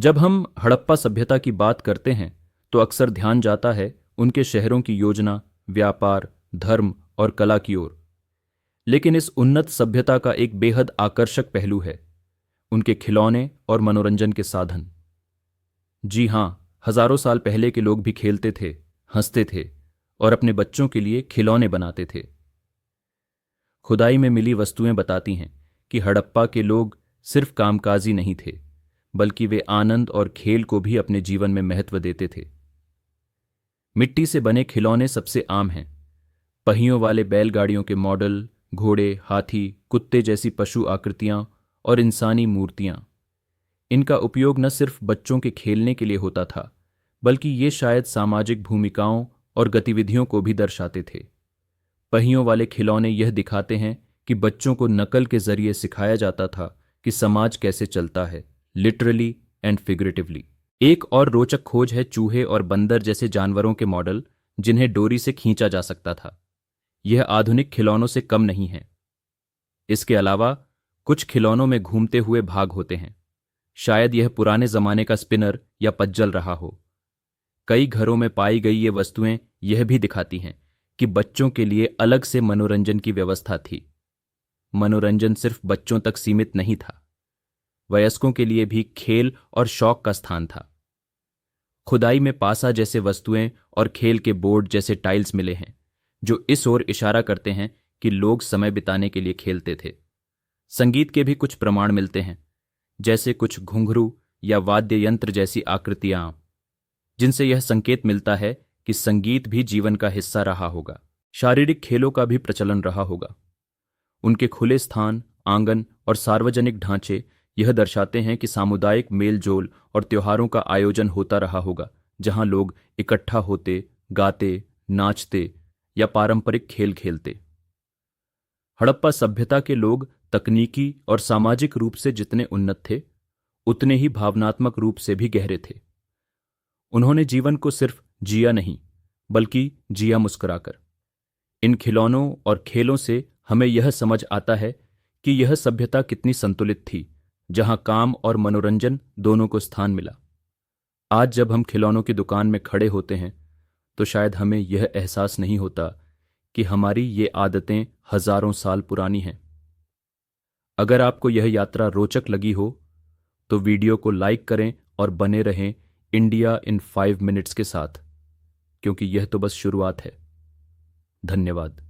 जब हम हड़प्पा सभ्यता की बात करते हैं तो अक्सर ध्यान जाता है उनके शहरों की योजना, व्यापार, धर्म और कला की ओर। लेकिन इस उन्नत सभ्यता का एक बेहद आकर्षक पहलू है उनके खिलौने और मनोरंजन के साधन। जी हां, हजारों साल पहले के लोग भी खेलते थे, हंसते थे और अपने बच्चों के लिए खिलौने बनाते थे। खुदाई में मिली वस्तुएं बताती हैं कि हड़प्पा के लोग सिर्फ कामकाजी नहीं थे, बल्कि वे आनंद और खेल को भी अपने जीवन में महत्व देते थे। मिट्टी से बने खिलौने सबसे आम हैं। पहियों वाले बैलगाड़ियों के मॉडल, घोड़े, हाथी, कुत्ते जैसी पशु आकृतियां और इंसानी मूर्तियां। इनका उपयोग न सिर्फ बच्चों के खेलने के लिए होता था, बल्कि ये शायद सामाजिक भूमिकाओं और गतिविधियों को भी दर्शाते थे। पहियों वाले खिलौने यह दिखाते हैं कि बच्चों को नकल के जरिए सिखाया जाता था कि समाज कैसे चलता है, लिटरली एंड फिगरेटिवली। एक और रोचक खोज है चूहे और बंदर जैसे जानवरों के मॉडल, जिन्हें डोरी से खींचा जा सकता था। यह आधुनिक खिलौनों से कम नहीं है। इसके अलावा कुछ खिलौनों में घूमते हुए भाग होते हैं। शायद यह पुराने जमाने का स्पिनर या पज्जल रहा हो। कई घरों में पाई गई ये वस्तुएं यह भी दिखाती हैं कि बच्चों के लिए अलग से मनोरंजन की व्यवस्था थी। मनोरंजन सिर्फ बच्चों तक सीमित नहीं था, वयस्कों के लिए भी खेल और शौक का स्थान था। खुदाई में पासा जैसे वस्तुएं और खेल के बोर्ड जैसे टाइल्स मिले हैं, जो इस ओर इशारा करते हैं कि लोग समय बिताने के लिए खेलते थे। संगीत के भी कुछ प्रमाण मिलते हैं, जैसे कुछ घुंघरू या वाद्य यंत्र जैसी आकृतियां, जिनसे यह संकेत मिलता है कि संगीत भी जीवन का हिस्सा रहा होगा। शारीरिक खेलों का भी प्रचलन रहा होगा। उनके खुले स्थान, आंगन और सार्वजनिक ढांचे यह दर्शाते हैं कि सामुदायिक मेलजोल और त्योहारों का आयोजन होता रहा होगा, जहां लोग इकट्ठा होते, गाते, नाचते या पारंपरिक खेल खेलते। हड़प्पा सभ्यता के लोग तकनीकी और सामाजिक रूप से जितने उन्नत थे, उतने ही भावनात्मक रूप से भी गहरे थे। उन्होंने जीवन को सिर्फ जिया नहीं, बल्कि जिया मुस्कुराकर। इन खिलौनों और खेलों से हमें यह समझ आता है कि यह सभ्यता कितनी संतुलित थी, जहां काम और मनोरंजन दोनों को स्थान मिला। आज जब हम खिलौनों की दुकान में खड़े होते हैं, तो शायद हमें यह एहसास नहीं होता कि हमारी ये आदतें हजारों साल पुरानी हैं। अगर आपको यह यात्रा रोचक लगी हो, तो वीडियो को लाइक करें और बने रहें इंडिया इन 5 मिनट्स के साथ, क्योंकि यह तो बस शुरुआत है। धन्यवाद।